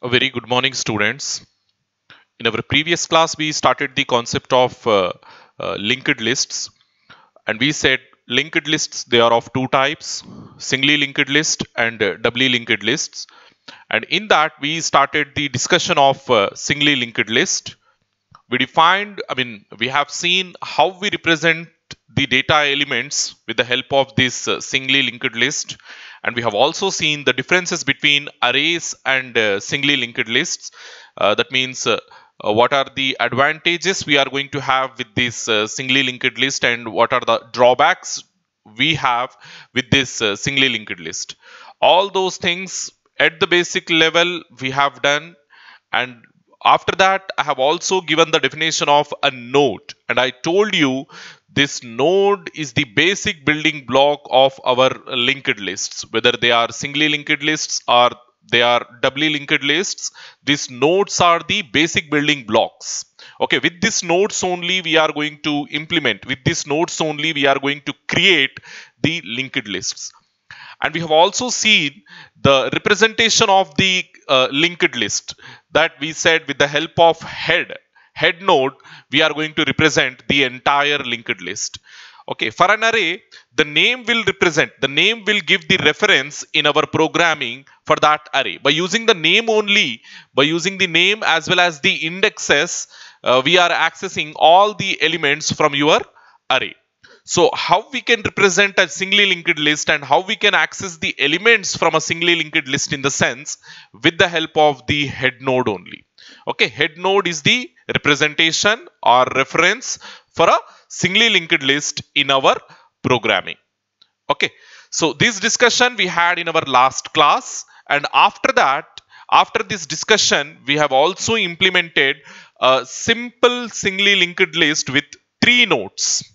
A very good morning, students. In our previous class, we started the concept of linked lists, and we said linked lists they are of two types: singly linked list and doubly linked lists. And in that, we started the discussion of singly linked list. We have seen how we represent the data elements with the help of this singly linked list, and we have also seen the differences between arrays and singly linked lists. That means what are the advantages we are going to have with this singly linked list, and what are the drawbacks we have with this singly linked list. All those things at the basic level we have done, and after that I have also given the definition of a node, and I told you this node is the basic building block of our linked lists, whether they are singly linked lists or they are doubly linked lists. These nodes are the basic building blocks. Okay, with these nodes only we are going to implement, with these nodes only we are going to create the linked lists. And we have also seen the representation of the linked list, that we said with the help of head node we are going to represent the entire linked list. Okay, for an array the name will give the reference in our programming for that array. By using the name only, by using the name as well as the indexes, we are accessing all the elements from your array. So how we can represent a singly linked list and how we can access the elements from a singly linked list in the sense with the help of the head node only. Okay, head node is the representation or reference for a singly linked list in our programming. Okay, so this discussion we had in our last class, and after that, after this discussion, we have also implemented a simple singly linked list with 3 nodes.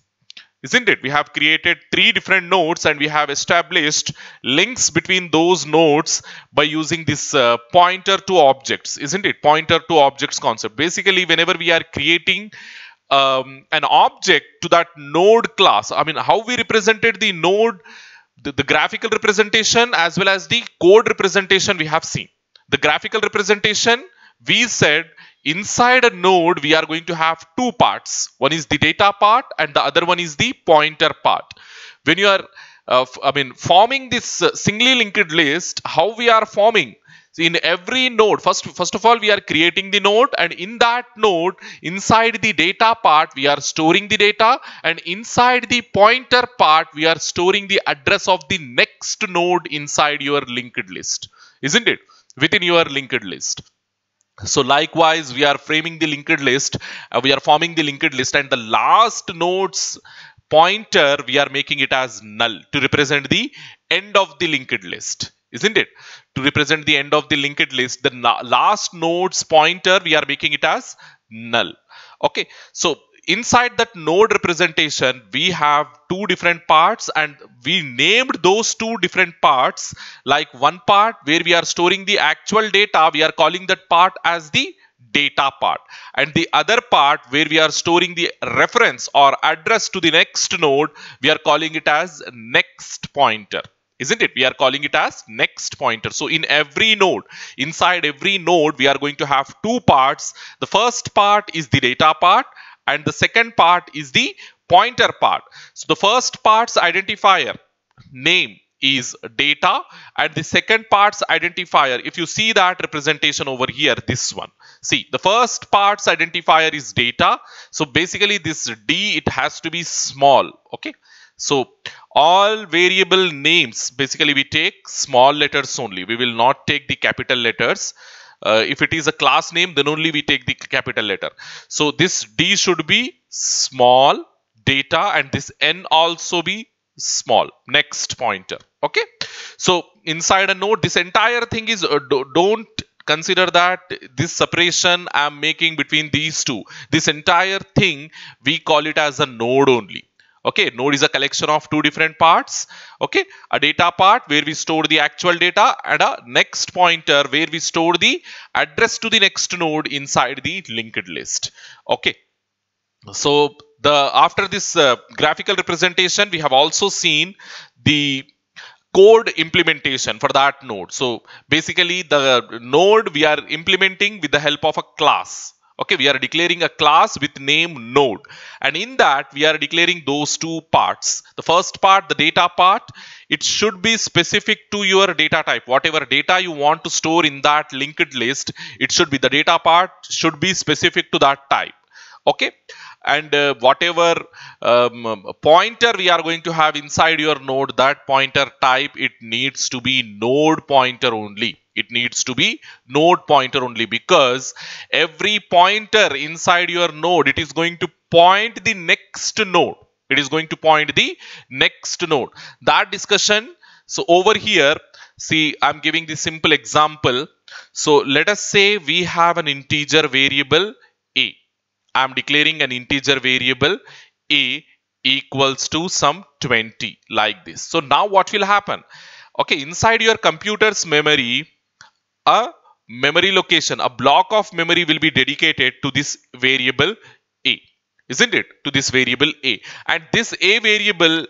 Isn't it? We have created 3 different nodes and we have established links between those nodes by using this pointer to objects. Isn't it? Pointer to objects concept. Basically, whenever we are creating an object to that node class, how we represented the node, the graphical representation as well as the code representation we have seen. The graphical representation, we said inside a node we are going to have 2 parts. One is the data part and the other one is the pointer part. When you are forming this singly linked list, how we are forming? In every node, first of all we are creating the node, and in that node, inside the data part we are storing the data, and inside the pointer part we are storing the address of the next node inside your linked list. Isn't it? Within your linked list. So likewise we are framing the linked list, we are forming the linked list, and the last node's pointer we are making it as null to represent the end of the linked list. Isn't it? To represent the end of the linked list, the last node's pointer we are making it as null. Okay, so inside that node representation we have 2 different parts, and we named those 2 different parts. Like one part where we are storing the actual data, we are calling that part as the data part, and the other part where we are storing the reference or address to the next node, we are calling it as next pointer. Isn't it? We are calling it as next pointer. So in every node, inside every node we are going to have 2 parts. The first part is the data part and the second part is the pointer part. So the first part's identifier name is data, and the second part's identifier, if you see that representation over here, this one, see, the first part's identifier is data. So basically this D, it has to be small. Okay, so all variable names, basically we take small letters only, we will not take the capital letters. If it is a class name, then only we take the capital letter. So this D should be small, data, and this N also be small, next pointer. Okay, so inside a node, this entire thing is don't consider that this separation I am making between these two. This entire thing we call it as a node only. Okay, node is a collection of 2 different parts. Okay, a data part where we store the actual data, and a next pointer where we store the address to the next node inside the linked list. Okay, so after this graphical representation, we have also seen the code implementation for that node. So basically the node we are implementing with the help of a class. Okay, we are declaring a class with name node, and in that we are declaring those two parts. The first part, the data part, it should be specific to your data type. Whatever data you want to store in that linked list, it should be, the data part should be specific to that type. Okay, and whatever pointer we are going to have inside your node, that pointer type, it needs to be node pointer only. It needs to be node pointer only, because every pointer inside your node, it is going to point the next node. It is going to point the next node. That discussion. So over here, see, I'm giving the simple example. So let us say we have an integer variable a. I'm declaring an integer variable a equals to some 20, like this. So now what will happen? Okay, inside your computer's memory, a memory location, a block of memory will be dedicated to this variable a, isn't it? To this variable a. And this a variable,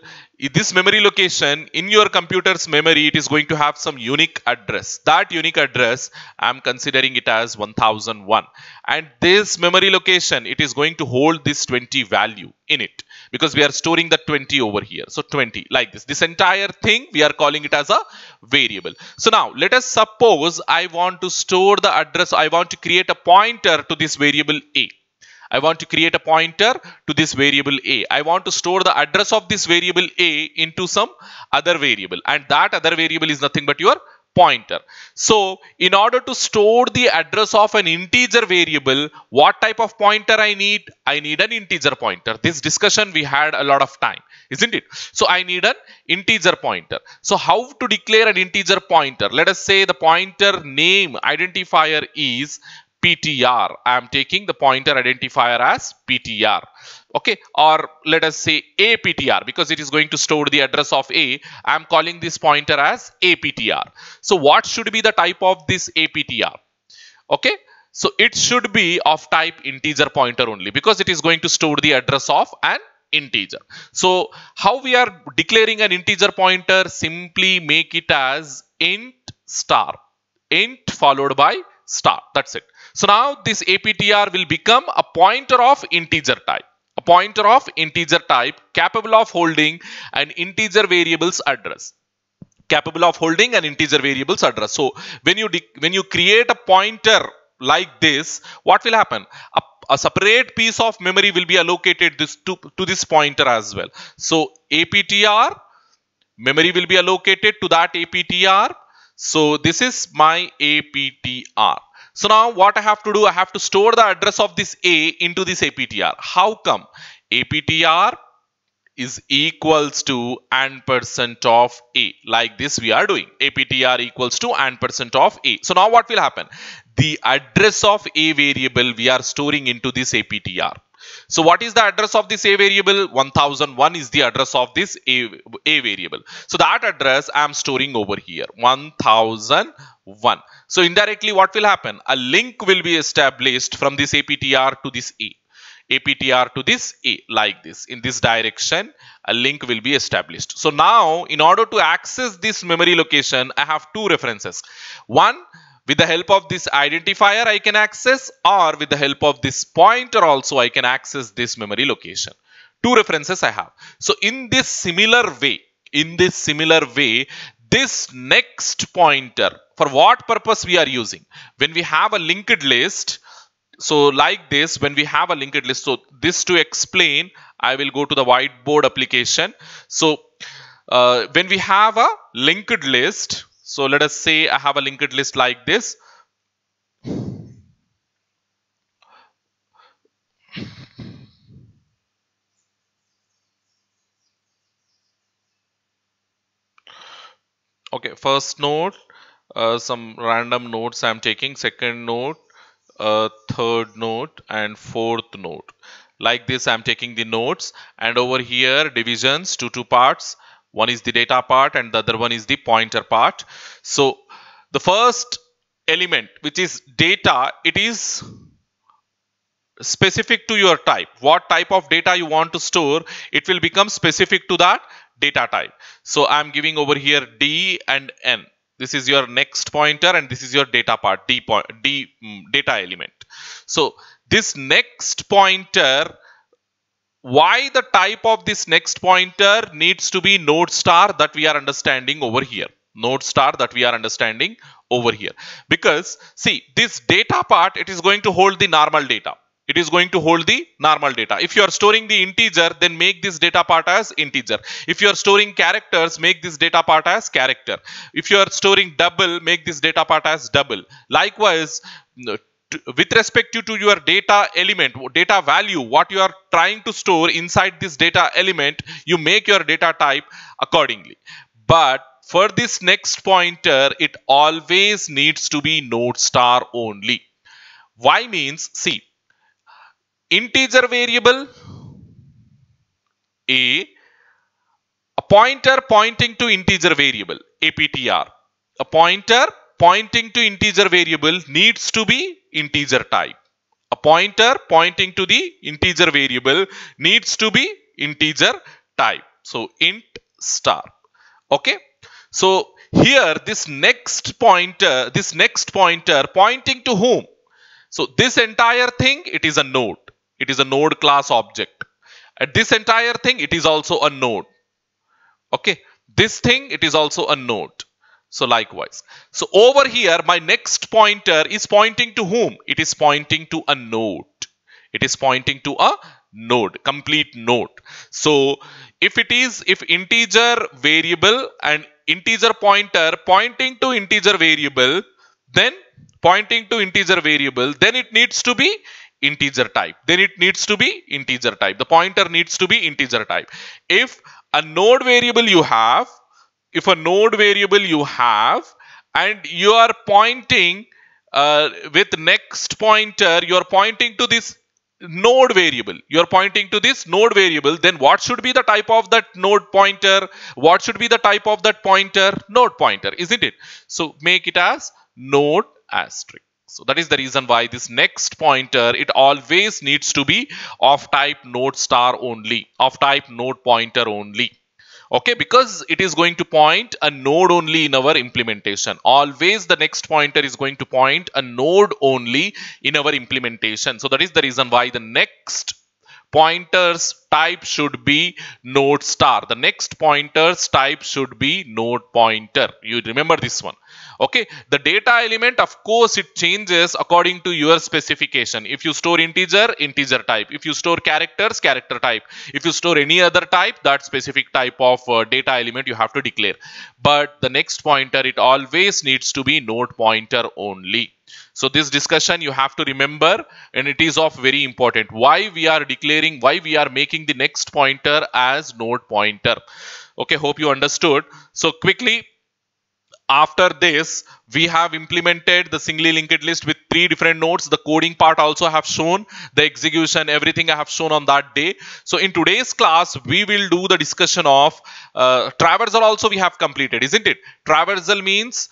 this memory location in your computer's memory, it is going to have some unique address. That unique address, I'm considering it as 1001. And this memory location, it is going to hold this 20 value in it, because we are storing the 20 over here. So 20, like this. This entire thing, we are calling it as a variable. So now let us suppose I want to store the address. I want to create a pointer to this variable a. I want to create a pointer to this variable a. I want to store the address of this variable a into some other variable, and that other variable is nothing but your pointer. So in order to store the address of an integer variable, what type of pointer I need? I need an integer pointer. This discussion we had a lot of time, isn't it? So I need an integer pointer. So how to declare an integer pointer? Let us say the pointer name identifier is PTR. I am taking the pointer identifier as PTR. Okay, or let us say APTR, because it is going to store the address of A. I am calling this pointer as APTR. So what should be the type of this APTR? Okay, so it should be of type integer pointer only, because it is going to store the address of an integer. So how we are declaring an integer pointer? Simply make it as int star, int followed by star. That's it. So now this APTR will become a pointer of integer type. A pointer of integer type capable of holding an integer variable's address. Capable of holding an integer variable's address. So when you create a pointer like this, what will happen? A separate piece of memory will be allocated to this pointer as well. So APTR, memory will be allocated to that APTR. So this is my APTR. So now what I have to do, I have to store the address of this A into this APTR. How come? APTR is equals to %% of A. Like this we are doing. APTR equals to %% of A. So now what will happen? The address of A variable we are storing into this APTR. So what is the address of this A variable? 1001 is the address of this A variable. So that address I am storing over here. 1001. So indirectly what will happen? A link will be established from this APTR to this A. APTR to this A, like this. In this direction, a link will be established. So now in order to access this memory location, I have two references. One, with the help of this identifier I can access, or with the help of this pointer also I can access this memory location. Two references I have. So in this similar way, this next pointer, for what purpose we are using? When we have a linked list, so like this, when we have a linked list, so this to explain, I will go to the whiteboard application. So when we have a linked list, so let us say I have a linked list like this. Okay, first node, some random nodes I'm taking, second node, third node, and fourth node. Like this I'm taking the nodes, and over here divisions to two parts. One is the data part and the other one is the pointer part. So the first element, which is data, it is specific to your type. What type of data you want to store, it will become specific to that data type. So I'm giving over here D and N. This is your next pointer and this is your data part, data element. So this next pointer, why the type of this next pointer needs to be node star, that we are understanding over here. Node star that we are understanding over here. Because see, this data part, it is going to hold the normal data. It is going to hold the normal data. If you are storing the integer, then make this data part as integer. If you are storing characters, make this data part as character. If you are storing double, make this data part as double. Likewise, with respect to your data element, data value, what you are trying to store inside this data element, you make your data type accordingly. But for this next pointer, it always needs to be node star only. Why means, see, integer variable a pointer pointing to integer variable, APTR. A pointer pointing to integer variable needs to be integer type. A pointer pointing to the integer variable needs to be integer type. So int star. Okay. So here this next pointer pointing to whom? So this entire thing, it is a node. It is a node class object. And this entire thing, it is also a node. Okay. This thing, it is also a node. So likewise. So over here, my next pointer is pointing to whom? It is pointing to a node. It is pointing to a node, complete node. So if integer variable and integer pointer pointing to integer variable, then it needs to be integer type. Then it needs to be integer type. The pointer needs to be integer type. If a node variable you have, and you are pointing with next pointer, you are pointing to this node variable. You are pointing to this node variable. Then what should be the type of that node pointer? What should be the type of that pointer? Node pointer, isn't it? So make it as node asterisk. So that is the reason why this next pointer, it always needs to be of type node star only, of type node pointer only. Okay, because it is going to point a node only in our implementation. Always the next pointer is going to point a node only in our implementation. So that is the reason why the next pointer's type should be node star. The next pointer's type should be node pointer. You remember this one. Okay, the data element, of course, it changes according to your specification. If you store integer, integer type. If you store characters, character type. If you store any other type, that specific type of data element you have to declare. But the next pointer, it always needs to be node pointer only. So this discussion you have to remember, and it is of very important. Why we are making the next pointer as node pointer. Okay, hope you understood. So quickly, after this, we have implemented the singly linked list with 3 different nodes. The coding part also have shown, the execution, everything I have shown on that day. So in today's class, we will do the discussion of traversal also we have completed, isn't it? Traversal means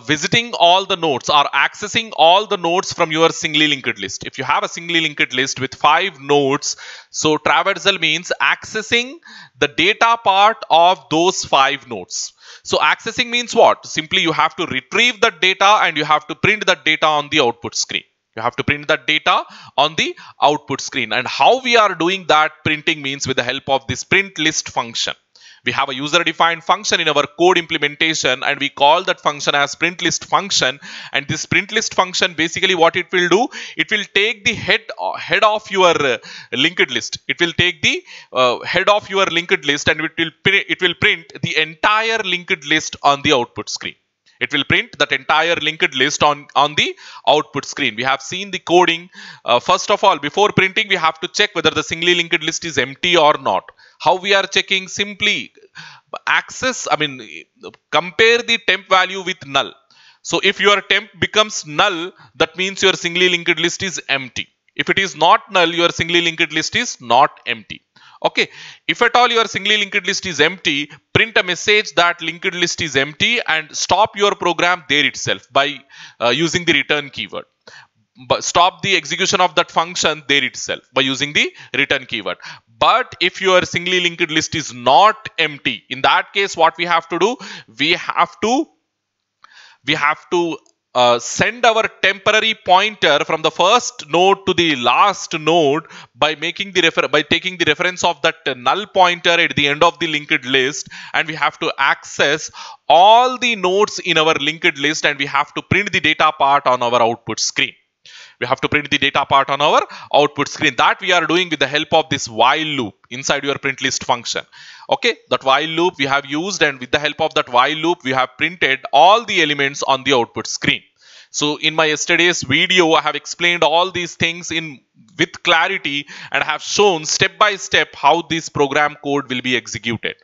visiting all the nodes or accessing all the nodes from your singly linked list. If you have a singly linked list with 5 nodes, so traversal means accessing the data part of those 5 nodes. So accessing means what? Simply you have to retrieve that data and you have to print that data on the output screen. You have to print that data on the output screen. And how we are doing that printing means with the help of this print list function. We have a user-defined function in our code implementation and we call that function as print list function. And this print list function, basically what it will do, it will take the head of your linked list. It will take the head of your linked list and it will print the entire linked list on the output screen. It will print that entire linked list on the output screen. We have seen the coding. First of all, before printing, we have to check whether the singly linked list is empty or not. How we are checking? Simply compare the temp value with null. So if your temp becomes null, that means your singly linked list is empty. If it is not null, your singly linked list is not empty. Okay, if at all your singly linked list is empty, print a message that linked list is empty and stop your program there itself by using the return keyword. But stop the execution of that function there itself by using the return keyword. But if your singly linked list is not empty, in that case, what we have to do, we have to send our temporary pointer from the first node to the last node by making the by taking the reference of that null pointer at the end of the linked list, and we have to access all the nodes in our linked list, and we have to print the data part on our output screen. We have to print the data part on our output screen. That we are doing with the help of this while loop inside your print list function. Okay, that while loop we have used, and with the help of that while loop we have printed all the elements on the output screen. So in my yesterday's video, I have explained all these things with clarity and have shown step by step how this program code will be executed,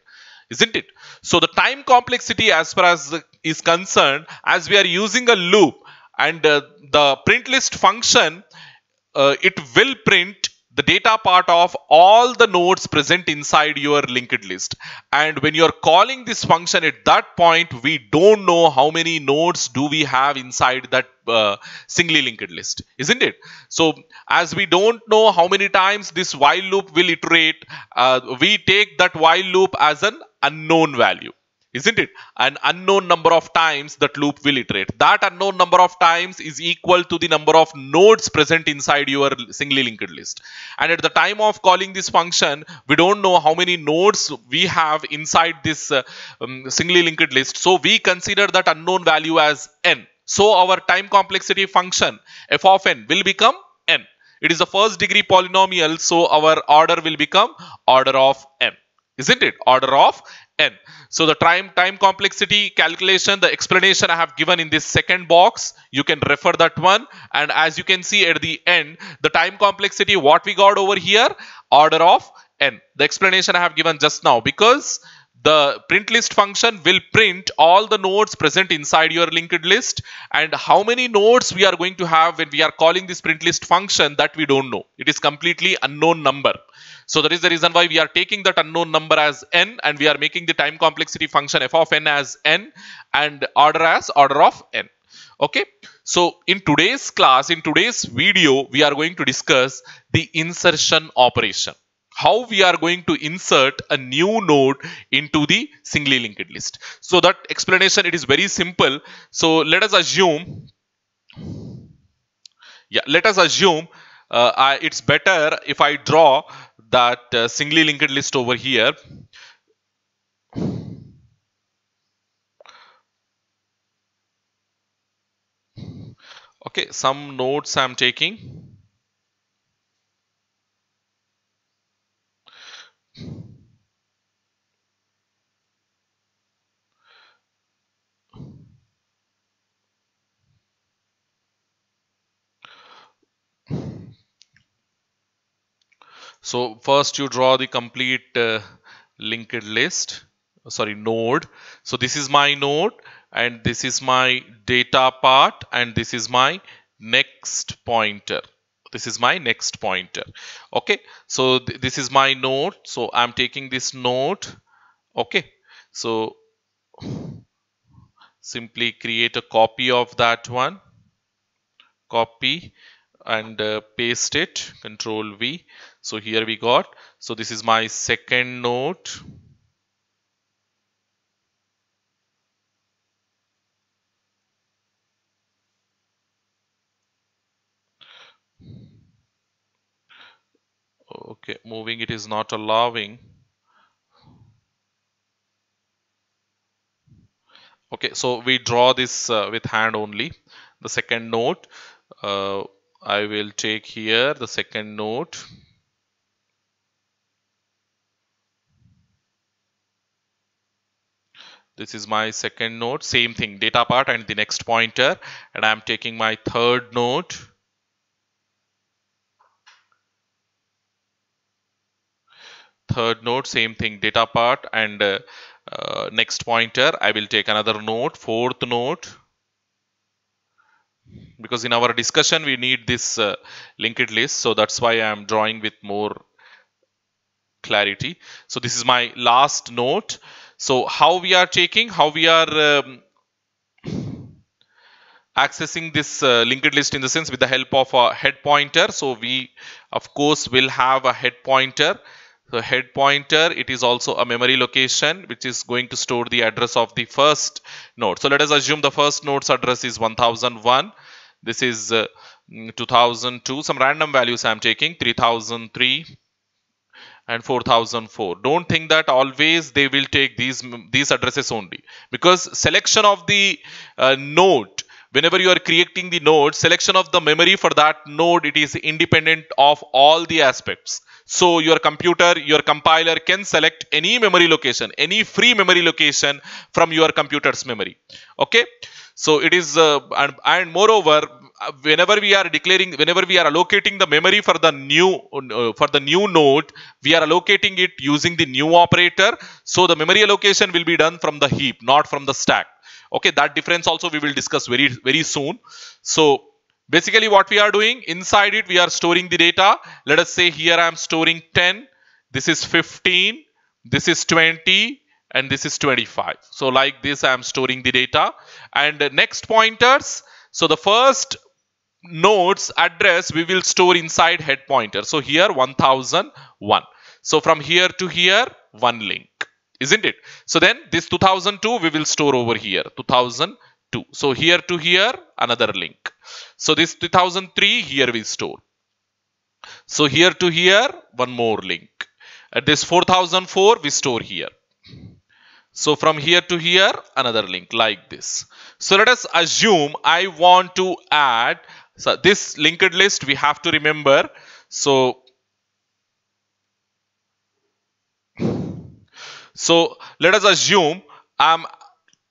isn't it? So the time complexity as far as is concerned, as we are using a loop, and the print list function, it will print the data part of all the nodes present inside your linked list. And when you're calling this function, at that point we don't know how many nodes do we have inside that singly linked list, isn't it? So as we don't know how many times this while loop will iterate, we take that while loop as an unknown value, isn't it? An unknown number of times that loop will iterate. That unknown number of times is equal to the number of nodes present inside your singly linked list. And at the time of calling this function, we don't know how many nodes we have inside this singly linked list. So we consider that unknown value as n. So our time complexity function f of n will become n. It is a first degree polynomial, so our order will become order of n, isn't it? Order of n. So the time complexity calculation, the explanation I have given in this second box, you can refer that one. And as you can see at the end, the time complexity, what we got over here, order of n. The explanation I have given just now, because the print list function will print all the nodes present inside your linked list, and how many nodes we are going to have when we are calling this print list function, that we don't know. It is completely unknown number. So that is the reason why we are taking that unknown number as n, and we are making the time complexity function f of n as n and order as order of n. Okay. So in today's class, in today's video, we are going to discuss the insertion operation. How we are going to insert a new node into the singly linked list. So that explanation, it is very simple. So let us assume, it's better if I draw that singly linked list over here. Okay, some nodes I'm taking. So first you draw the complete linked list, node. So this is my node, and this is my data part, and this is my next pointer. This is my next pointer. Okay, so this is my node. So I'm taking this node. Okay, so simply create a copy of that one. Copy and paste it, Control V. So here we got, so this is my second node. Okay, moving it is not allowing. Okay, so we draw this with hand only. The second node, I will take here the second node. This is my second node, same thing, data part and the next pointer, and I'm taking my third node. Third node, same thing, data part and next pointer. I will take another node, fourth node, because in our discussion we need this linked list, so that's why I am drawing with more clarity. So this is my last node. So how we are accessing this linked list, in the sense with the help of a head pointer. So we of course will have a head pointer. So head pointer, it is also a memory location which is going to store the address of the first node. So let us assume the first node's address is 1001. This is 2002. Some random values I am taking, 3003 and 4004. Don't think that always they will take these addresses only, because selection of the node, whenever you are creating the node, selection of the memory for that node, it is independent of all the aspects. So your computer, your compiler can select any memory location, any free memory location from your computer's memory. Okay, so it is and moreover, whenever we are allocating the memory for the new node, we are allocating it using the new operator. So the memory allocation will be done from the heap, not from the stack. Okay, that difference also we will discuss very soon. So basically what we are doing inside it, we are storing the data. Let us say here I am storing 10, this is 15, this is 20, and this is 25. So like this I am storing the data. And next pointers, so the first node's address we will store inside head pointer. So here 1001. So from here to here, one link, isn't it? So then this 2002 we will store over here, 2002. So here to here, another link. So this 2003 here we store. So here to here, one more link. At this 4004 we store here. So from here to here, another link like this. So let us assume I want to add, so this linked list we have to remember. So let us assume I'm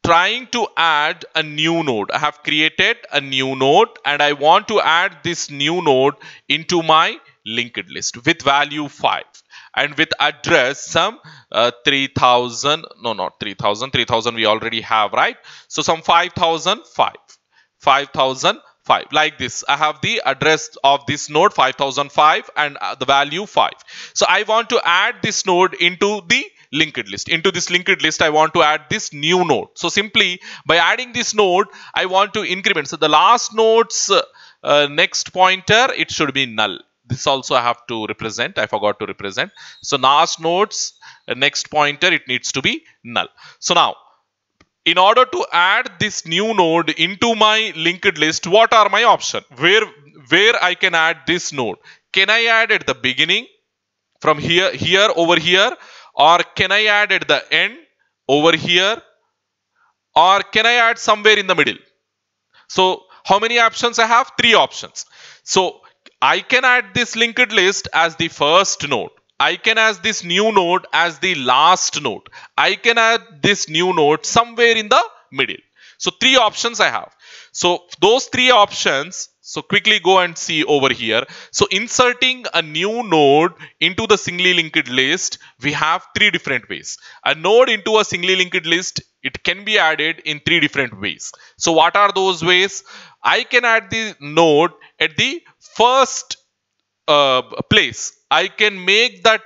trying to add a new node. I have created a new node and I want to add this new node into my linked list with value 5 and with address some 3000. No, not 3000. 3000 we already have, right? So some 5005. 5005 like this. I have the address of this node 5005 and the value 5. So I want to add this node into the linked list. Into this linked list I want to add this new node. So simply by adding this node I want to increment. So the last node's next pointer, it should be null. This also I have to represent. I forgot to represent. So last node's next pointer, it needs to be null. So now in order to add this new node into my linked list, what are my options? Where I can add this node? Can I add at the beginning from here over here, or can I add at the end over here, or can I add somewhere in the middle? So how many options I have? 3 options. So I can add this linked list as the first node. I can add this new node as the last node. I can add this new node somewhere in the middle. So 3 options I have. So those 3 options, so quickly go and see over here. So inserting a new node into the singly linked list, we have 3 different ways. A node into a singly linked list, it can be added in 3 different ways. So what are those ways? I can add the node at the first place. I can make that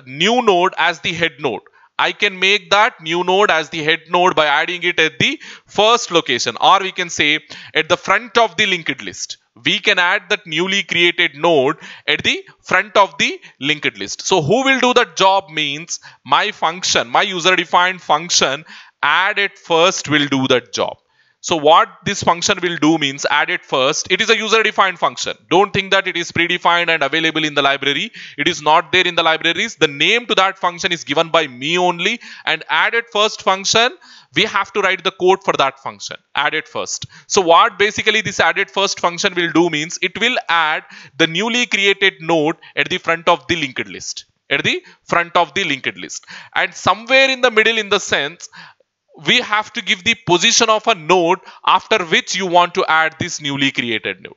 new node as the head node. I can make that new node as the head node by adding it at the first location, or we can say at the front of the linked list. We can add that newly created node at the front of the linked list. So who will do that job means my function, my user defined function add at first will do that job. So what this function will do means add it first. It is a user defined function. Don't think that it is predefined and available in the library. It is not there in the libraries. The name to that function is given by me only, and add it first function, we have to write the code for that function. Add it first. So what basically this add it first function will do means it will add the newly created node at the front of the linked list. At the front of the linked list. And somewhere in the middle, in the sense, we have to give the position of a node after which you want to add this newly created node.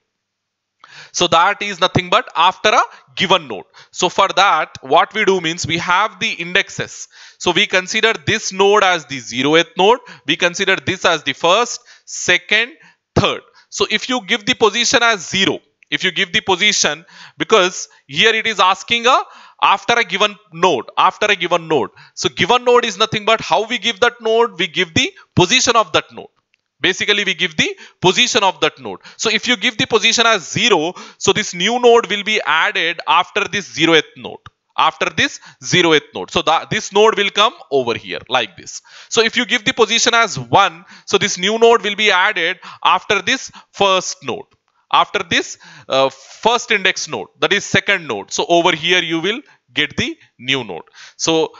So that is nothing but after a given node. So for that, what we do means we have the indexes. So we consider this node as the 0th node. We consider this as the first, second, third. So if you give the position as 0, if you give the position, because here it is asking after a given node, So given node is nothing but how we give that node, we give the position of that node. Basically, we give the position of that node. So if you give the position as 0, so this new node will be added after this 0th node. after this 0th node. So this node will come over here like this. So if you give the position as 1, so this new node will be added after this first node, after this first index node, that is second node. So over here you will get the new node. So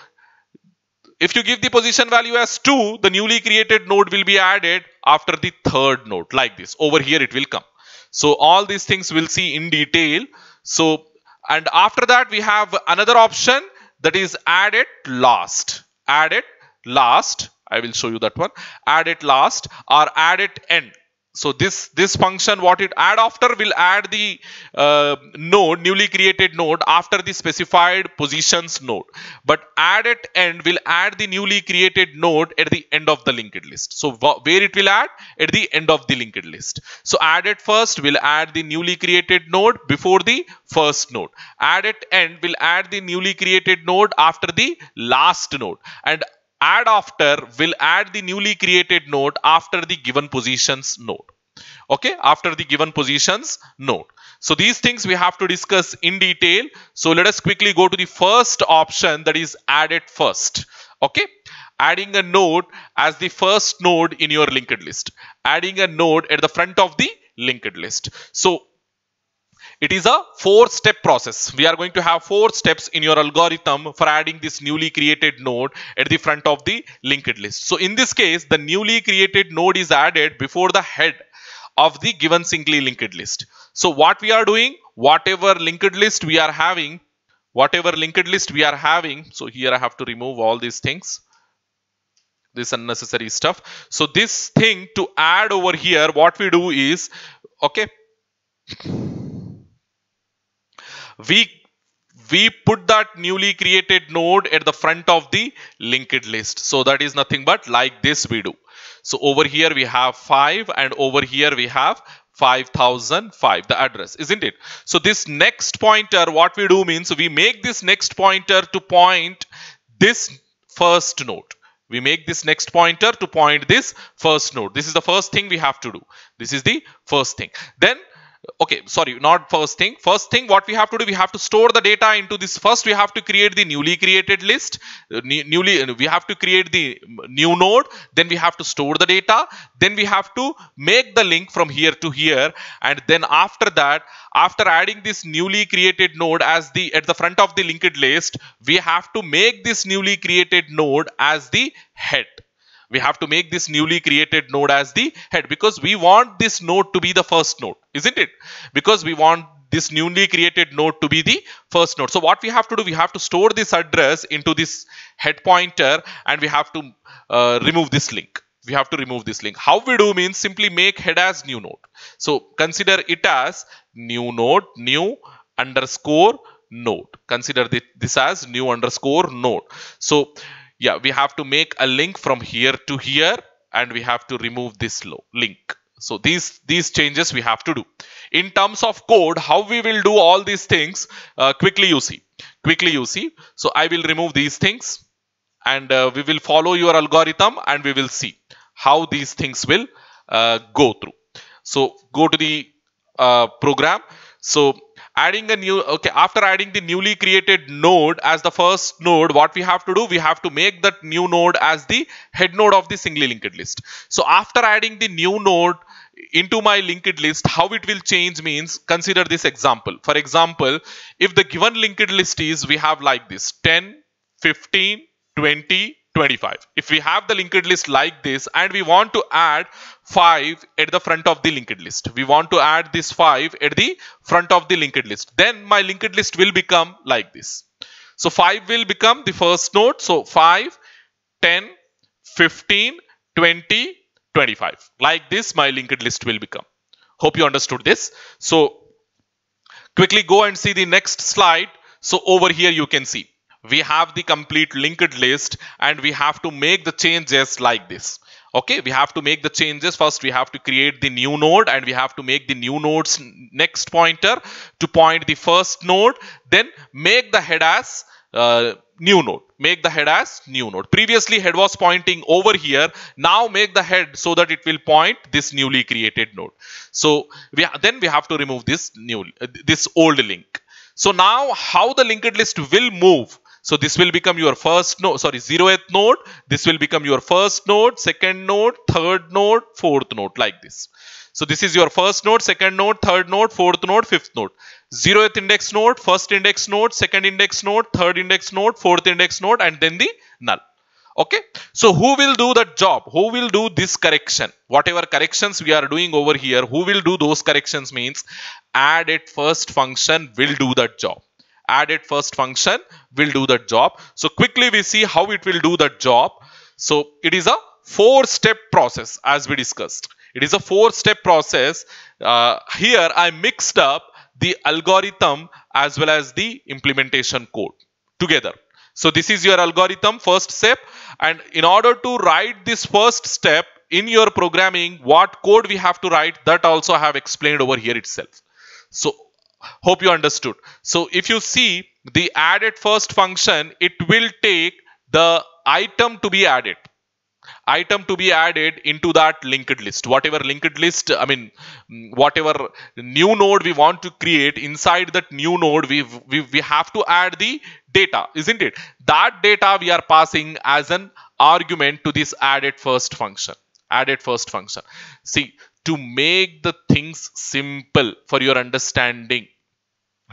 if you give the position value as 2, the newly created node will be added after the third node like this. Over here it will come. So all these things we'll see in detail. So, and after that we have another option, that is add it last. Add it last. I will show you that one. Add it last or add it end. So this function, what it add after, will add the node, newly created node after the specified positions node. But add at end will add the newly created node at the end of the linked list. So where it will add? At the end of the linked list. So add at first will add the newly created node before the first node. Add at end will add the newly created node after the last node. And add after will add the newly created node after the given positions node. Okay, after the given positions node. So these things we have to discuss in detail. So let us quickly go to the first option, that is add it first. Okay, adding a node as the first node in your linked list. Adding a node at the front of the linked list. So it is a 4-step process. We are going to have 4 steps in your algorithm for adding this newly created node at the front of the linked list. So in this case, the newly created node is added before the head of the given singly linked list. So what we are doing, whatever linked list we are having, so here I have to remove all these things, this unnecessary stuff. So this thing to add over here, what we do is, okay, we put that newly created node at the front of the linked list. So that is nothing but like this we do. So over here we have 5 and over here we have 5005, the address, isn't it? So this next pointer, what we do means we make this next pointer to point this first node. We make this next pointer to point this first node. This is the first thing we have to do. This is the first thing. Then okay, sorry, not first thing. First thing, what we have to do, we have to store the data into this. First, we have to create the newly created list. We have to create the new node. Then we have to store the data. Then we have to make the link from here to here. And then after that, after adding this newly created node as at the front of the linked list, we have to make this newly created node as the head. We have to make this newly created node as the head because we want this node to be the first node, isn't it? Because we want this newly created node to be the first node. So what we have to do, we have to store this address into this head pointer and we have to remove this link. We have to remove this link. How we do means simply make head as new node. So consider it as new node, new underscore node. Consider this as new underscore node. So yeah, we have to make a link from here to here and we have to remove this link. So these changes we have to do. In terms of code, how we will do all these things, quickly you see. So I will remove these things and we will follow your algorithm and we will see how these things will go through. So go to the program. So adding a new, okay, after adding the newly created node as the first node, what we have to do, we have to make that new node as the head node of the singly linked list. So after adding the new node into my linked list, how it will change means, consider this example. For example, if the given linked list is, we have like this 10, 15, 20, 25. If we have the linked list like this and we want to add 5 at the front of the linked list, we want to add this 5 at the front of the linked list, then my linked list will become like this. So 5 will become the first node. So 5, 10, 15, 20, 25. Like this my linked list will become. Hope you understood this. So quickly go and see the next slide. So over here you can see we have the complete linked list and we have to make the changes like this. Okay, we have to make the changes. First, we have to create the new node and we have to make the new node's next pointer to point the first node. Then make the head as new node. Make the head as new node. Previously, head was pointing over here. Now make the head so that it will point this newly created node. So then we have to remove this old link. So now how the linked list will move. So this will become your first node, sorry, 0th node. This will become your first node, second node, third node, fourth node, like this. So this is your first node, second node, third node, fourth node, fifth node. 0th index node, first index node, second index node, third index node, fourth index node, and then the null. Okay, so who will do that job? Who will do this correction? Whatever corrections we are doing over here, who will do those corrections means add it first function will do that job. Add it first function will do that job. So quickly we see how it will do that job. So it is a 4-step process as we discussed. It is a 4-step process. Here I mixed up the algorithm as well as the implementation code together. So this is your algorithm, first step. And in order to write this first step in your programming, what code we have to write, that also I have explained over here itself. So hope you understood. So if you see the added first function, it will take the item to be added into that linked list. Whatever linked list, I mean, whatever new node we want to create, inside that new node, we have to add the data, isn't it? That data we are passing as an argument to this added first function. See, to make the things simple for your understanding,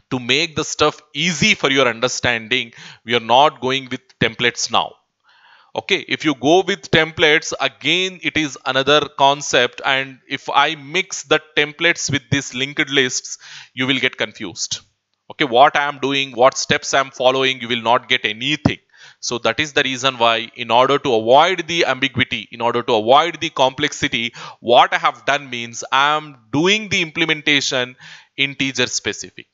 to make the stuff easy for your understanding, we are not going with templates now. Okay, if you go with templates, again it is another concept, and if I mix the templates with these linked lists, you will get confused. Okay, what I am doing, what steps I am following, you will not get anything. So that is the reason why, in order to avoid the ambiguity, in order to avoid the complexity, what I have done means I am doing the implementation integer specific.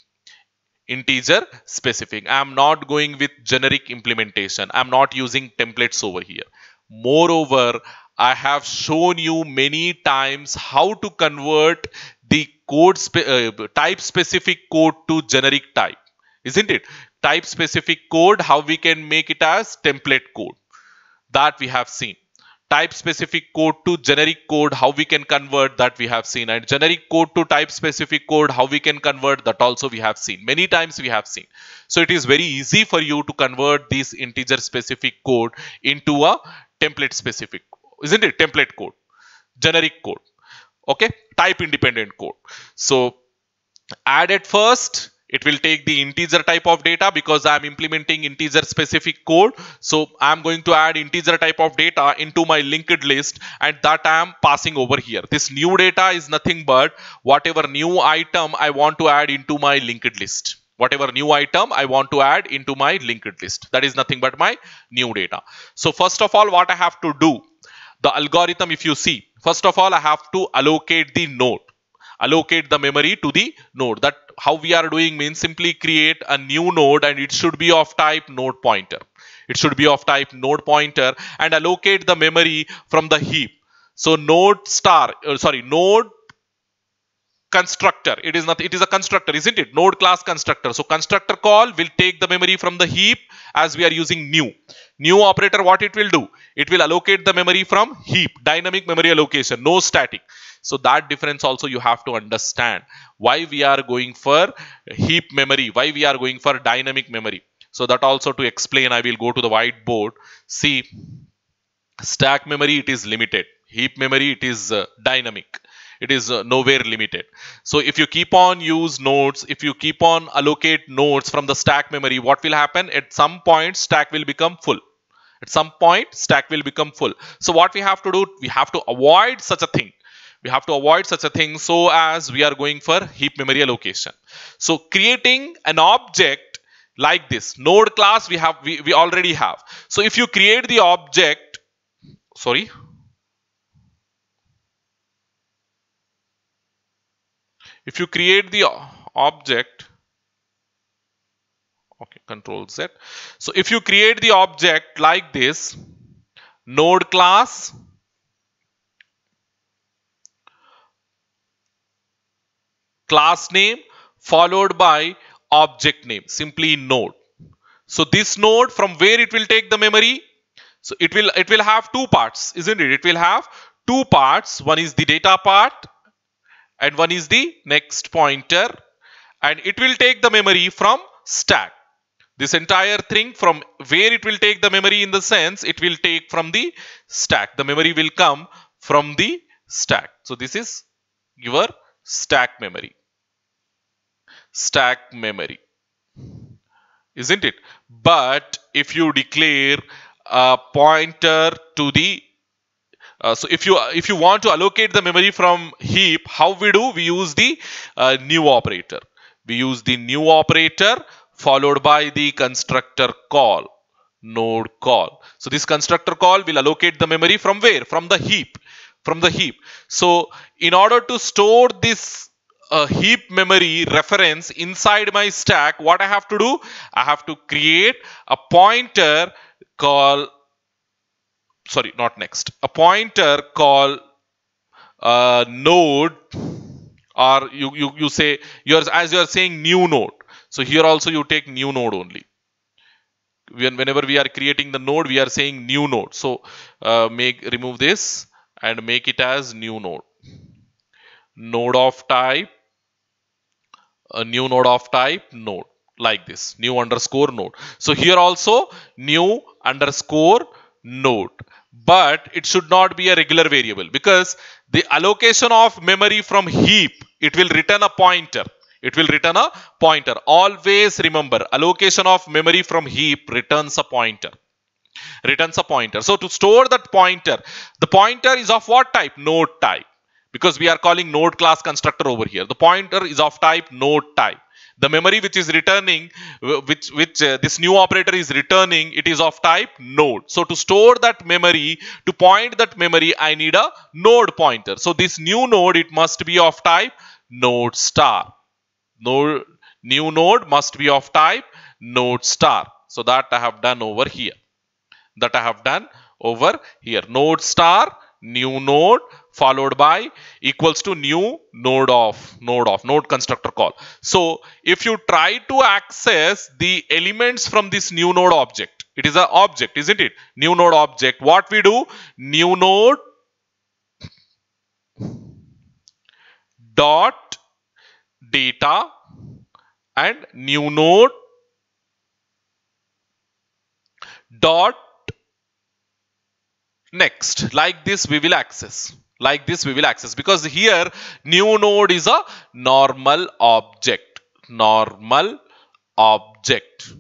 I am not going with generic implementation. I am not using templates over here. Moreover, I have shown you many times how to convert the code type specific code to generic type, isn't it? Type specific code, how we can make it as template code, that we have seen. Type specific code to generic code, how we can convert, that we have seen. And generic code to type specific code, how we can convert, that also we have seen. Many times we have seen. So it is very easy for you to convert this integer specific code into a template specific, isn't it? Template code, generic code. Okay, type independent code. So add it first. It will take the integer type of data because I am implementing integer specific code. So I am going to add integer type of data into my linked list, and that I am passing over here. This new data is nothing but whatever new item I want to add into my linked list. Whatever new item I want to add into my linked list. That is nothing but my new data. So first of all, what I have to do, the algorithm, if you see, first of all, I have to allocate the node. Allocate the memory to the node. That how we are doing means simply create a new node, and it should be of type node pointer. It should be of type node pointer, and allocate the memory from the heap. So node constructor. It is a constructor, isn't it? Node class constructor. So constructor call will take the memory from the heap, as we are using new operator. What it will do? It will allocate the memory from heap, dynamic memory allocation, no static. So that difference also you have to understand. Why we are going for heap memory, why we are going for dynamic memory. So that also to explain, I will go to the whiteboard. See, stack memory, it is limited. Heap memory, it is dynamic. It is nowhere limited. So if you keep on use nodes, if you keep on allocate nodes from the stack memory, what will happen? At some point, stack will become full. At some point, stack will become full. So what we have to do, we have to avoid such a thing. We have to avoid such a thing, so as we are going for heap memory allocation. So creating an object like this, node class we already have. So if you create the object, if you create the object, okay, Control Z. So if you create the object like this, node class, class name followed by object name, simply node. So this node, from where it will take the memory? So it will have two parts, isn't it? It will have two parts. One is the data part, and one is the next pointer, and it will take the memory from stack. This entire thing, from where it will take the memory, in the sense it will take from the stack. The memory will come from the stack. So this is your stack memory. Stack memory, isn't it? But if you declare a pointer to the so if you want to allocate the memory from heap, how we do? We use the new operator. We use the new operator followed by the constructor call, node call. So this constructor call will allocate the memory from where? From the heap. From the heap. So in order to store this heap memory reference inside my stack, what I have to do? I have to create a pointer called, sorry, not next, a pointer called node, or you say yours, as you are saying new node. So here also you take new node only. Whenever we are creating the node, we are saying new node. So remove this and make it as new node. Node of type, a new node of type node, like this, new underscore node. So here also new underscore node, but it should not be a regular variable, because the allocation of memory from heap, it will return a pointer. It will return a pointer. Always remember, allocation of memory from heap returns a pointer. Returns a pointer. So to store that pointer, the pointer is of what type? Node type. Because we are calling node class constructor over here. The pointer is of type node type. The memory which is returning, which this new operator is returning, it is of type node. So to store that memory, to point that memory, I need a node pointer. So this new node, it must be of type node star. Node, new node must be of type node star. So that I have done over here. That I have done over here. Node star, new node, followed by equals to new node node constructor call. So if you try to access the elements from this new node object, it is an object, isn't it? New node object. What we do? New node dot data and new node dot next. Like this we will access. Like this we will access, because here new node is a normal object. Normal object.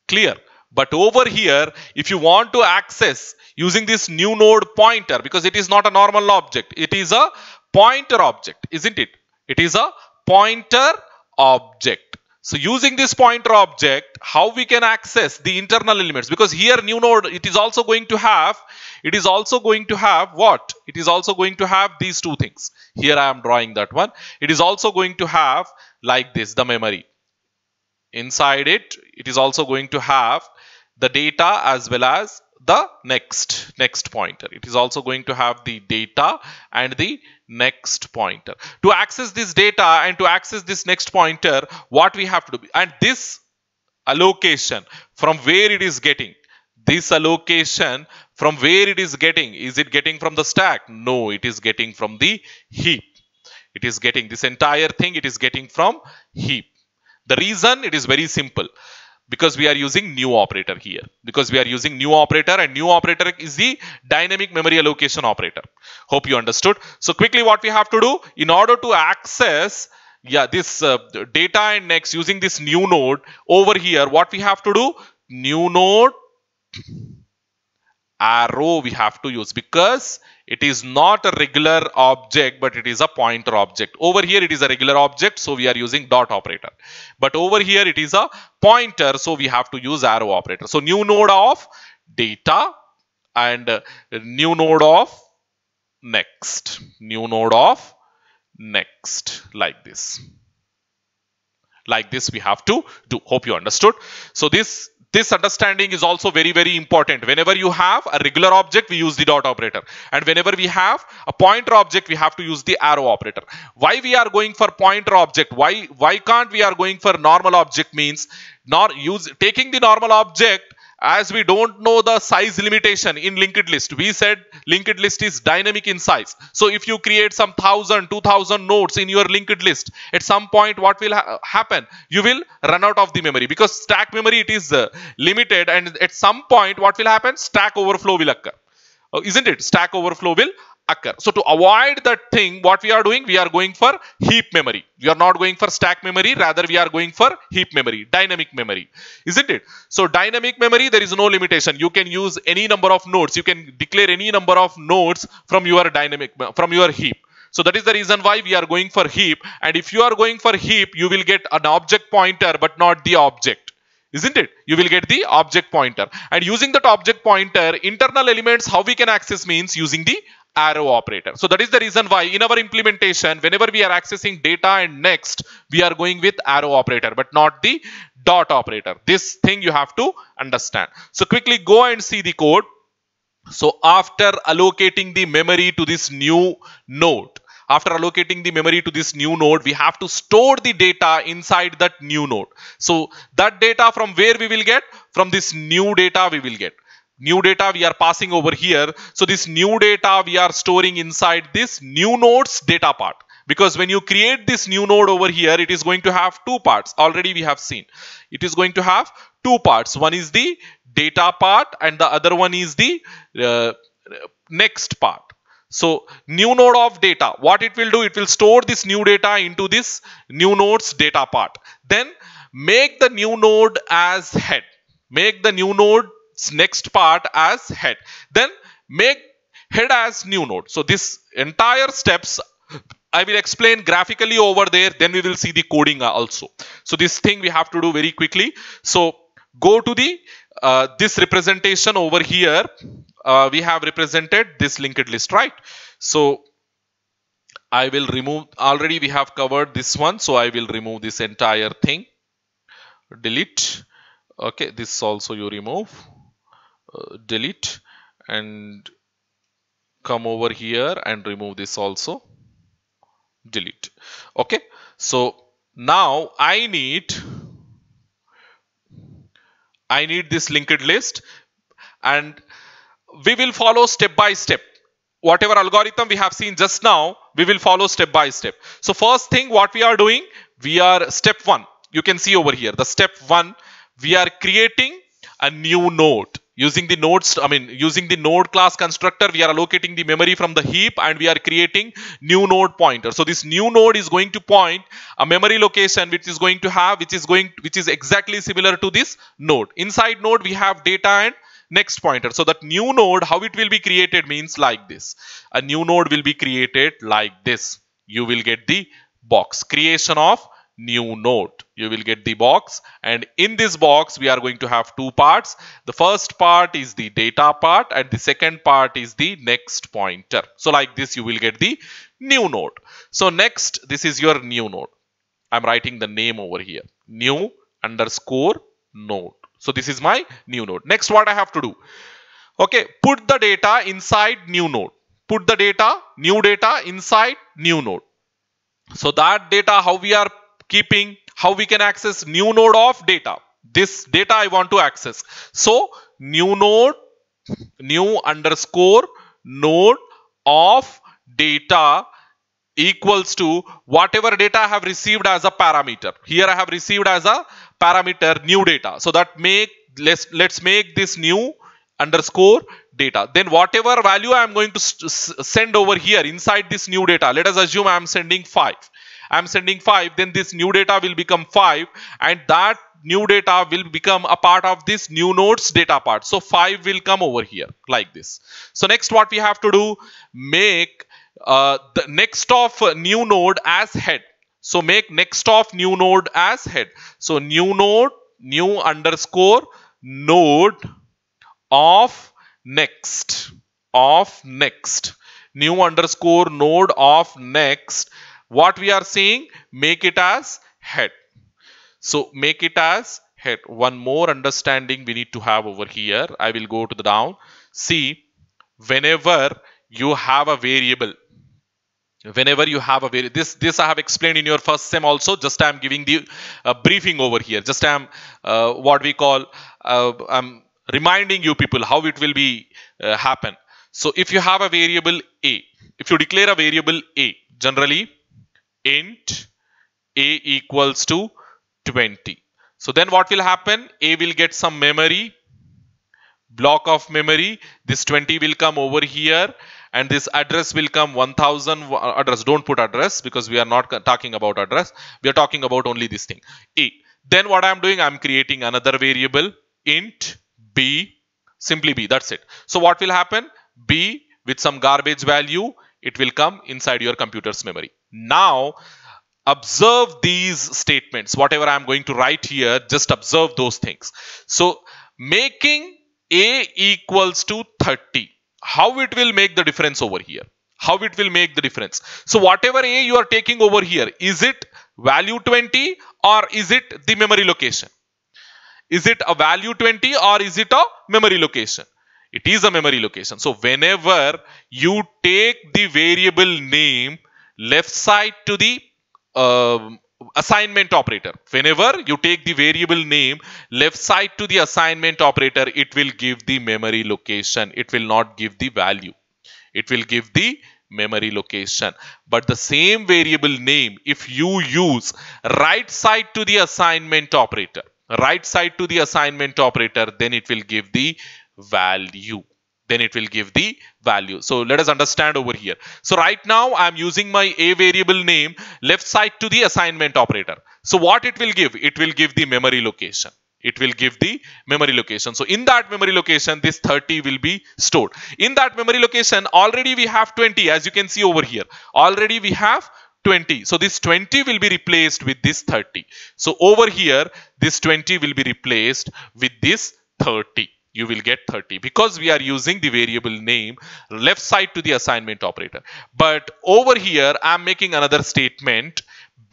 Clear? But over here, if you want to access using this new node pointer, because it is not a normal object, it is a pointer object, isn't it? It is a pointer object. So using this pointer object, how we can access the internal elements? Because here new node, it is also going to have what? It is also going to have these two things. Here I am drawing that one. It is also going to have like this, the memory. Inside it, it is also going to have the data as well as the next pointer. It is also going to have the data and the next pointer. To access this data and to access this next pointer, what we have to do? And this allocation, from where it is getting? This allocation, from where it is getting? Is it getting from the stack? No, it is getting from the heap. It is getting this entire thing, it is getting from heap. The reason, it is very simple. Because we are using new operator here. Because we are using new operator, and new operator is the dynamic memory allocation operator. Hope you understood. So quickly what we have to do, in order to access this data and next using this new node over here, what we have to do? New node arrow we have to use, because it is not a regular object, but it is a pointer object. Over here it is a regular object, so we are using dot operator. But over here it is a pointer, so we have to use arrow operator. So new node of data and new node of next. New node of next, like this. Like this we have to do. Hope you understood. So this understanding is also very, very important. Whenever you have a regular object, we use the dot operator. And whenever we have a pointer object, we have to use the arrow operator. Why we are going for pointer object? Why can't we are going for normal object? Means taking the normal object as we don't know the size limitation in linked list, we said linked list is dynamic in size. So if you create some 1000-2000 nodes in your linked list, at some point what will happen? You will run out of the memory, because stack memory, it is limited, and at some point what will happen? Stack overflow will occur. Isn't it? Stack overflow will occur. So to avoid that thing, what we are doing? We are going for heap memory. We are not going for stack memory, rather we are going for heap memory, dynamic memory. Isn't it? So dynamic memory, there is no limitation. You can use any number of nodes. You can declare any number of nodes from your heap. So that is the reason why we are going for heap. And if you are going for heap, you will get an object pointer but not the object. Isn't it? You will get the object pointer. And using that object pointer, internal elements, how we can access means using the arrow operator. So that is the reason why in our implementation, whenever we are accessing data and next, we are going with arrow operator but not the dot operator. This thing you have to understand. So quickly go and see the code. So after allocating the memory to this new node, we have to store the data inside that new node. So that data from where we will get? From this new data we will get. New data we are passing over here. So this new data we are storing inside this new node's data part. Because when you create this new node over here, it is going to have two parts. Already we have seen. It is going to have two parts. One is the data part and the other one is the next part. So new node of data, what it will do? It will store this new data into this new node's data part. Then make the new node as head. Make the new node's next part as head. Then make head as new node. So this entire steps I will explain graphically over there. Then we will see the coding also. So this thing we have to do very quickly. So go to the this representation over here. We have represented this linked list, right? So I will remove, already we have covered this one, so I will remove this entire thing. Delete. Okay, this also you remove. Delete and come over here and remove this also. Delete. Okay, so now I need this linked list, and we will follow step by step. Whatever algorithm we have seen just now, we will follow step by step. So first thing what we are doing, we are step 1. You can see over here, the step 1, we are creating a new node. Using the nodes, using the node class constructor, we are allocating the memory from the heap and we are creating new node pointer. So this new node is going to point a memory location which is going to have, which is exactly similar to this node. Inside node we have data and next pointer. So that new node, how it will be created means like this. A new node will be created like this. You will get the box, creation of new node. You will get the box, and in this box we are going to have two parts. The first part is the data part and the second part is the next pointer. So like this you will get the new node. So next, this is your new node. I'm writing the name over here, new underscore node. So this is my new node. Next, what I have to do? Okay, put the data inside new node. Put the data, new data inside new node. So that data, how we are keeping, how we can access new node of data. This data I want to access. So new node, new underscore node of data equals to whatever data I have received as a parameter. Here I have received as a parameter new data. So that let's make this new underscore data. Then whatever value I am going to send over here inside this new data, let us assume I am sending 5. I am sending 5, then this new data will become 5, and that new data will become a part of this new node's data part. So 5 will come over here like this. So next what we have to do, make the next of new node as head. So make next of new node as head. So new node, new underscore node of next, new underscore node of next. What we are saying, make it as head. So make it as head. One more understanding we need to have over here. I will go to the down. See, whenever you have a variable, this I have explained in your first sem also. Just I am giving the briefing over here. Just I am what we call I'm reminding you people how it will be happen. So if you have a variable a, if you declare a variable a, generally int a equals to 20. So then what will happen? A will get some memory, block of memory. This 20 will come over here, and this address will come 1000 address. Don't put address because we are not talking about address. We are talking about only this thing a. Then what I'm doing, I'm creating another variable int b, simply b. That's it. So what will happen? B with some garbage value, it will come inside your computer's memory. Now observe these statements. Whatever I'm going to write here, just observe those things. So making a equals to 30, how it will make the difference over here? How it will make the difference? So whatever a you are taking over here, is it value 20 or is it the memory location? Is it a value 20 or is it a memory location? It is a memory location. So whenever you take the variable name left side to the assignment operator, whenever you take the variable name left side to the assignment operator, it will give the memory location. It will not give the value. It will give the memory location. But the same variable name, if you use right side to the assignment operator, right side to the assignment operator, then it will give the value. Then it will give the value. So let us understand over here. So right now I'm using my a variable name left side to the assignment operator. So what it will give? It will give the memory location. It will give the memory location. So in that memory location, this 30 will be stored. In that memory location, already we have 20, as you can see over here. Already we have 20. So this 20 will be replaced with this 30. So over here, this 20 will be replaced with this 30. You will get 30 because we are using the variable name left side to the assignment operator. But over here, I'm making another statement,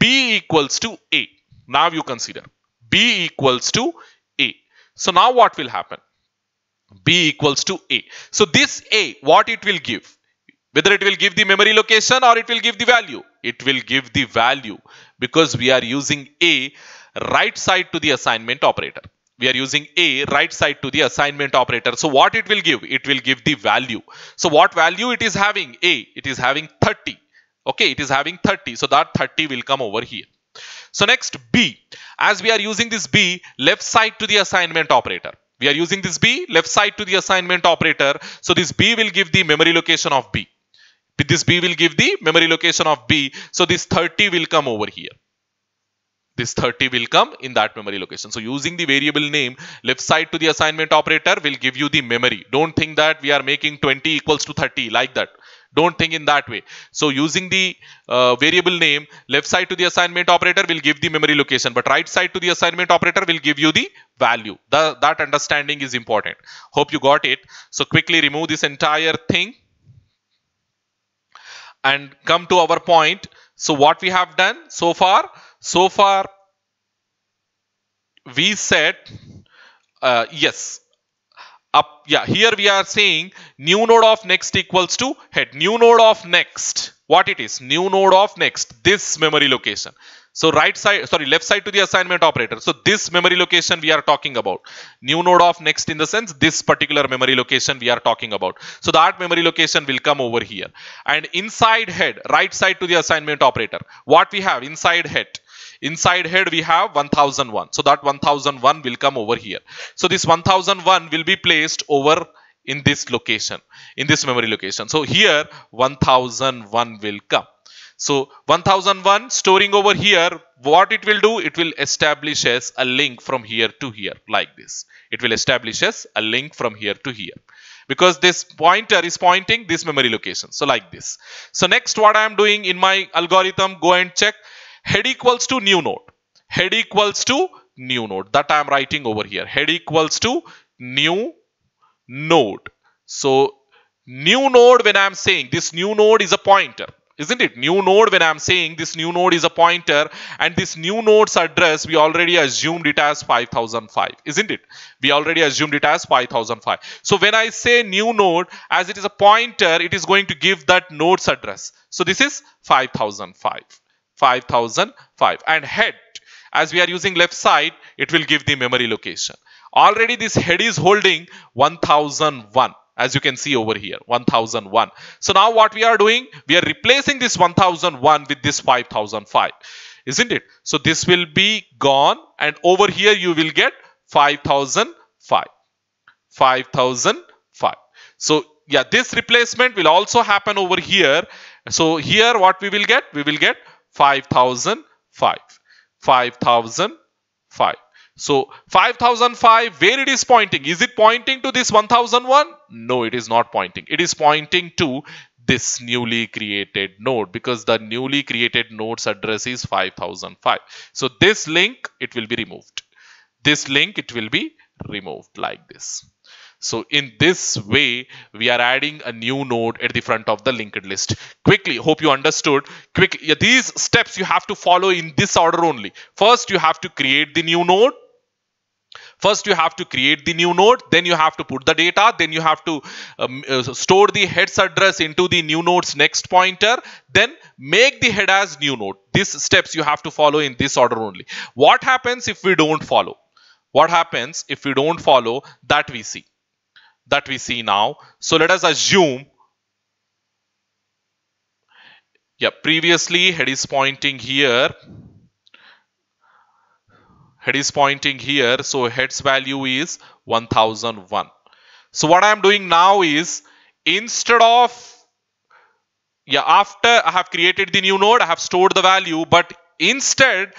b equals to a. Now you consider b equals to a. So now what will happen? B equals to a. So this a, what it will give? Whether it will give the memory location or it will give the value? It will give the value because we are using a right side to the assignment operator. We are using a right side to the assignment operator. So what it will give? It will give the value. So what value it is having? A, it is having 30. Okay, it is having 30. So that 30 will come over here. So next b, as we are using this b left side to the assignment operator. We are using this b left side to the assignment operator. So this b will give the memory location of b. This b will give the memory location of b. So this 30 will come over here. This 30 will come in that memory location. So using the variable name left side to the assignment operator will give you the memory. Don't think that we are making 20 equals to 30 like that. Don't think in that way. So using the variable name left side to the assignment operator will give the memory location, but right side to the assignment operator will give you the value. That understanding is important. Hope you got it. So quickly remove this entire thing and come to our point. So what we have done so far we said yes. Here we are saying new node of next equals to head. New node of next, what it is? New node of next, this memory location. So left side to the assignment operator. So this memory location we are talking about. New node of next in the sense this particular memory location we are talking about. So that memory location will come over here. And inside head, right side to the assignment operator, what we have inside head? Inside head we have 1001. So that 1001 will come over here. So this 1001 will be placed over in this location, in this memory location. So here 1001 will come. So 1001 storing over here, what it will do? It will establish as a link from here to here like this. It will establish as a link from here to here, because this pointer is pointing this memory location. So like this. So next what I am doing in my algorithm, go and check head equals to new node. Head equals to new node. That I am writing over here. Head equals to new node. So new node, when I am saying this new node is a pointer, isn't it? New node, when I am saying this new node is a pointer, and this new node's address we already assumed it as 5005, isn't it? We already assumed it as 5005. So when I say new node, as it is a pointer, it is going to give that node's address. So this is 5005. 5005. And head, As we are using left side, it will give the memory location. Already this head is holding 1001. As you can see over here, 1001. So now what we are doing, we are replacing this 1001 with this 5005, isn't it? So this will be gone, and over here you will get 5005. 5005. So yeah, this replacement will also happen over here. So here what we will get? We will get 5005. 5005. So 5005, where it is pointing? Is it pointing to this 1001? No, it is not pointing. It is pointing to this newly created node, because the newly created node's address is 5005. So this link, it will be removed. This link, it will be removed like this. So in this way, we are adding a new node at the front of the linked list. Quickly, hope you understood. Quickly, these steps you have to follow in this order only. First, you have to create the new node. First, you have to create the new node, then you have to put the data, then you have to store the head's address into the new node's next pointer, then make the head as new node. These steps you have to follow in this order only. What happens if we don't follow? What happens if we don't follow? That we see. That we see now. So let us assume, yeah, previously head is pointing here. Head is pointing here, so head's value is 1001. So what I am doing now is, instead of, after I have created the new node, I have stored the value, but instead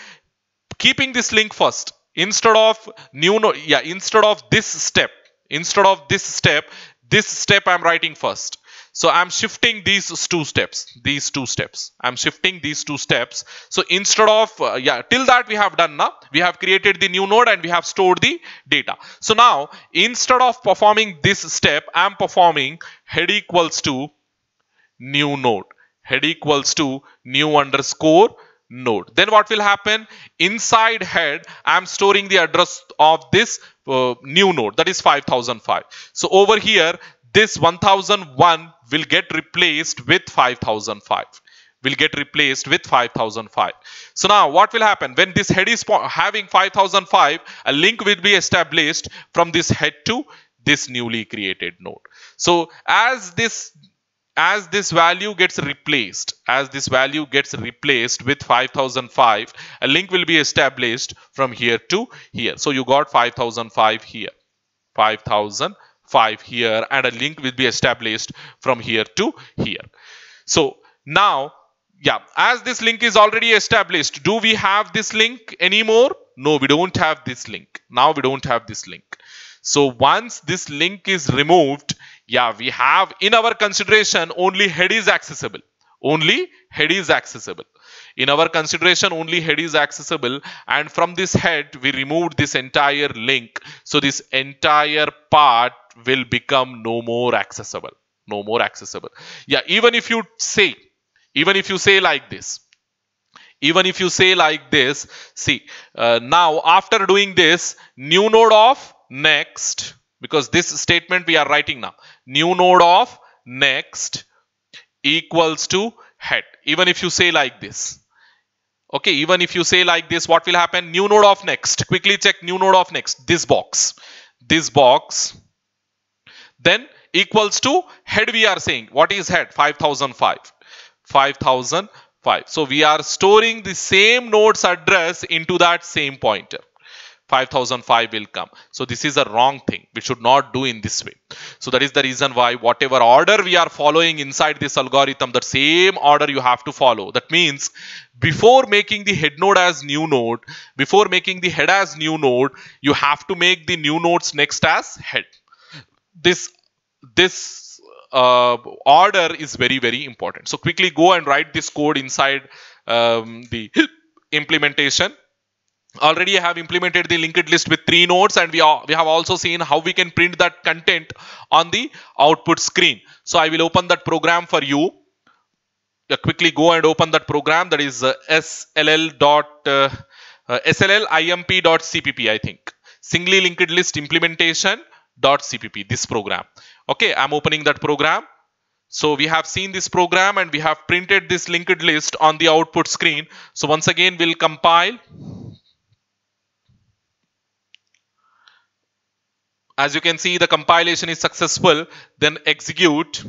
keeping this link first, instead of new node, instead of this step, this step I'm writing first. So I'm shifting these two steps. I'm shifting these two steps. So instead of, till that we have done now. We have created the new node and we have stored the data. So now, instead of performing this step, I'm performing head equals to new node. Head equals to new underscore node. Then what will happen? Inside head, I'm storing the address of this new node, that is 5005. So over here, this 1001 will get replaced with 5005. Will get replaced with 5005. So now what will happen? When this head is having 5005, a link will be established from this head to this newly created node. So as this value gets replaced, with 5005, a link will be established from here to here. So you got 5005 here, 5005 here, and a link will be established from here to here. So now, as this link is already established, do we have this link anymore? No, we don't have this link. Now we don't have this link. So once this link is removed, we have in our consideration only head is accessible. Only head is accessible. In our consideration, only head is accessible, and from this head we removed this entire link. So this entire part will become no more accessible. No more accessible. Even if you say like this, see, now after doing this, new node of next, because this statement we are writing now, new node of next equals to head. Even if you say like this, okay, even if you say like this, what will happen? New node of next, quickly check new node of next, this box, then equals to head. We are saying, what is head? 5005. So we are storing the same node's address into that same pointer. 5005 will come. So this is a wrong thing. We should not do in this way. So that is the reason why whatever order we are following inside this algorithm, the same order you have to follow. That means before making the head node as new node, before making the head as new node, you have to make the new nodes next as head. This order is very, very important. So quickly go and write this code inside the implementation. Already I have implemented the linked list with 3 nodes, and we have also seen how we can print that content on the output screen. So I will open that program for you. Quickly go and open that program, that is slallimp.cpp, I think. Singly linked list implementation.cpp, this program. Okay, I'm opening that program. So we have seen this program and we have printed this linked list on the output screen. So once again, we'll compile. As you can see, the compilation is successful. Then execute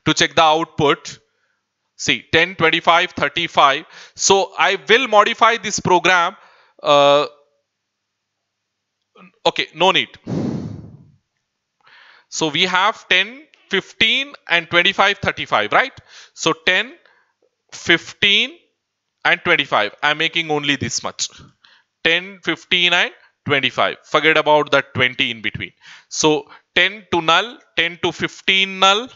to check the output. See, 10, 25, 35. So I will modify this program. Okay, no need. So we have 10, 15 and 25, 35, right? So 10, 15 and 25. I'm making only this much. 10, 15 and 25. Forget about that 20 in between. So 10 to null, 10 to 15 null,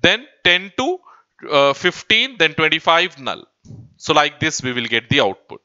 then 10 to 15, then 25 null. So like this we will get the output.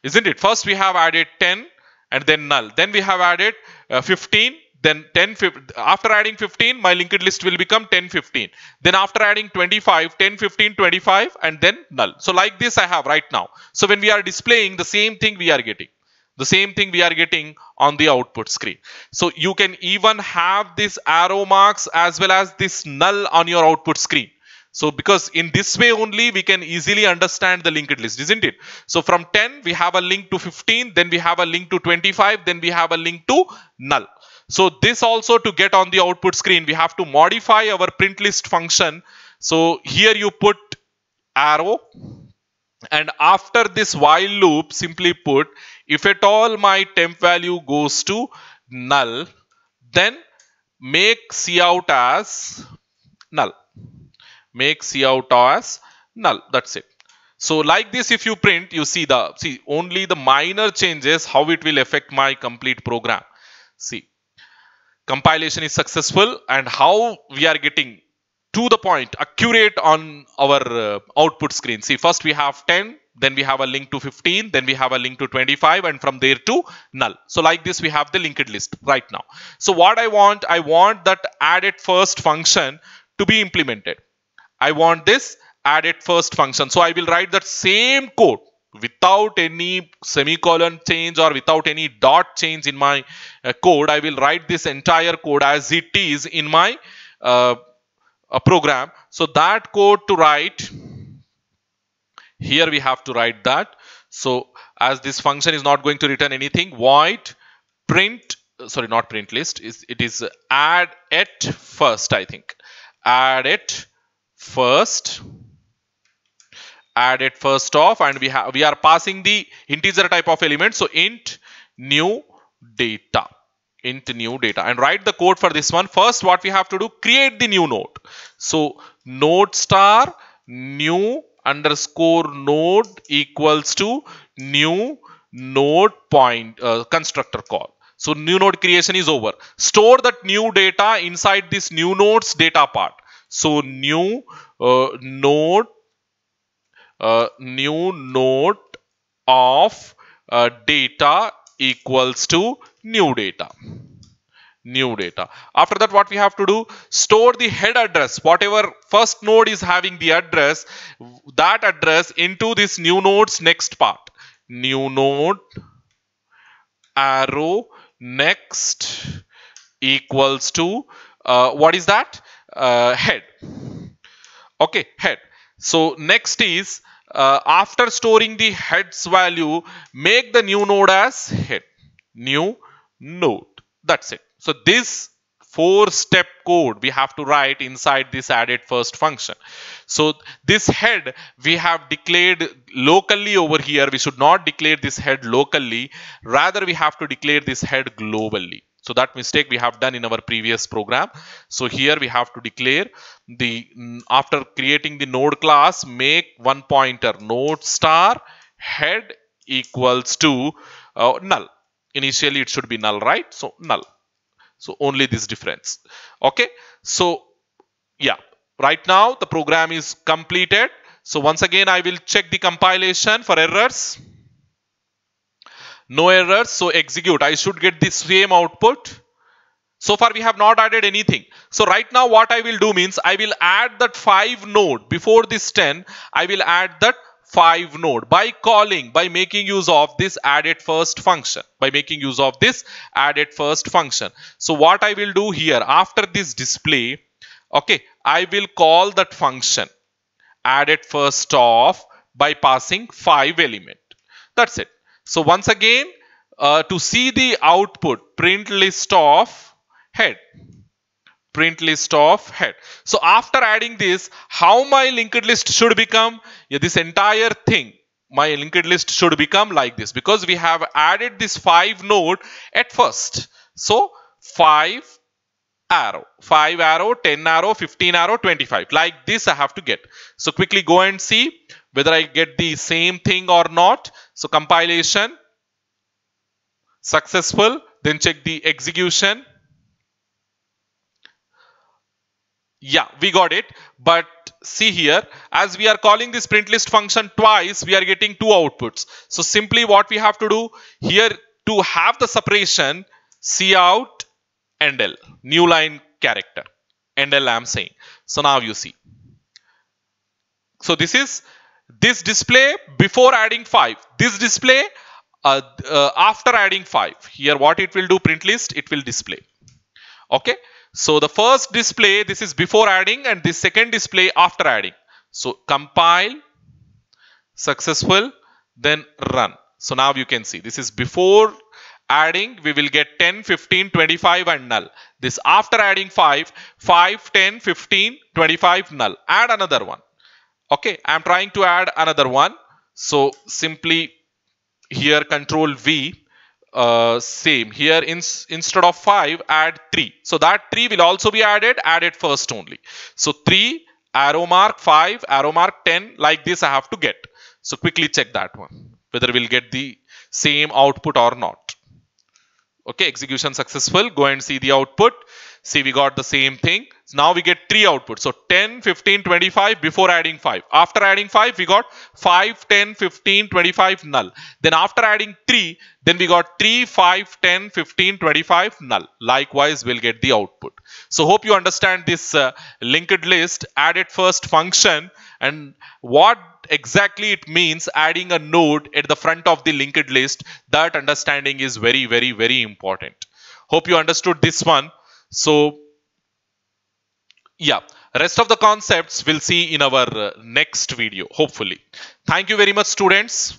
Isn't it? First we have added 10 and then null. Then we have added 15, then 10, after adding 15, my linked list will become 10, 15. Then after adding 25, 10, 15, 25 and then null. So like this I have right now. So when we are displaying, the same thing we are getting. The same thing we are getting on the output screen. So you can even have this arrow marks as well as this null on your output screen. So because in this way only we can easily understand the linked list, isn't it? So from 10 we have a link to 15, then we have a link to 25, then we have a link to null. So this also, to get on the output screen, we have to modify our print list function. So here you put arrow, and after this while loop, simply put, if at all my temp value goes to null, then make cout as null. Make cout as null. That's it. So like this, if you print, you see only the minor changes, how it will affect my complete program. See, compilation is successful, and how we are getting to the point, accurate on our output screen. See, first we have 10, then we have a link to 15, then we have a link to 25, and from there to null. So like this we have the linked list right now. So what I want that added first function to be implemented. I want this added first function. So I will write that same code without any semicolon change or without any dot change in my code. I will write this entire code as it is in my program. So that code to write, here we have to write that. So as this function is not going to return anything, void print, sorry, not print list, it is add at first, I think. Add it first. Add it first off, and we are passing the integer type of element. So int new data. Int new data, and write the code for this one. First, what we have to do, create the new node. So node star new underscore node equals to new node point constructor call. So new node creation is over. Store that new data inside this new node's data part. So new node of data equals to new data. New data. After that, what we have to do, store the head address. Whatever first node is having the address, that address into this new node's next part. New node arrow next equals to what is that? Head. Okay, head. So next is after storing the head's value, make the new node as head. New node. That's it. So this 4-step code we have to write inside this added first function. So this head we have declared locally over here. We should not declare this head locally. Rather, we have to declare this head globally. So that mistake we have done in our previous program. So here we have to declare after creating the node class, make one pointer node star head equals to null. Initially it should be null, right? So null. So only this difference. Okay. So yeah, right now the program is completed. So once again, I will check the compilation for errors. No errors. So execute. I should get the same output. So far we have not added anything. So right now what I will do means I will add that 5 node before this 10. I will add that 5 node by making use of this added first function. So what I will do here after this display, okay, I will call that function added first of by passing 5 element. That's it. So once again, to see the output, print list of head. Print list of head. So after adding this, how my linked list should become? Yeah, this entire thing, my linked list should become like this, because we have added this 5 node at first. So 5 arrow, 5 arrow, 10 arrow, 15 arrow, 25, like this I have to get. So quickly go and see whether I get the same thing or not. So compilation successful, then check the execution. Yeah, we got it. But see here, as we are calling this print list function twice, we are getting 2 outputs. So simply what we have to do here, to have the separation, cout endl, new line character, endl I am saying. So now you see. So this is this display before adding 5. This display after adding 5. Here what it will do, print list, it will display. Okay, so the first display, this is before adding, and this second display after adding. So compile successful, then run. So now you can see this is before adding, we will get 10, 15, 25 and null. This after adding 5, 5, 10, 15, 25 null. Add another one. Okay, I am trying to add another one. So simply here control V, same here, instead of 5 add 3. So that 3 will also be added first only. So 3 arrow mark, 5 arrow mark, 10, like this I have to get. So quickly check that one, whether we'll get the same output or not. Okay, execution successful. Go and see the output. See, we got the same thing. So now we get 3 outputs. So 10, 15, 25 before adding 5. After adding 5, we got 5, 10, 15, 25 null. Then after adding 3, then we got 3, 5, 10, 15, 25 null. Likewise, we'll get the output. So hope you understand this linked list added first function and what exactly it means adding a node at the front of the linked list. That understanding is very, very, very important. Hope you understood this one. So yeah, rest of the concepts we'll see in our next video, hopefully. Thank you very much, students.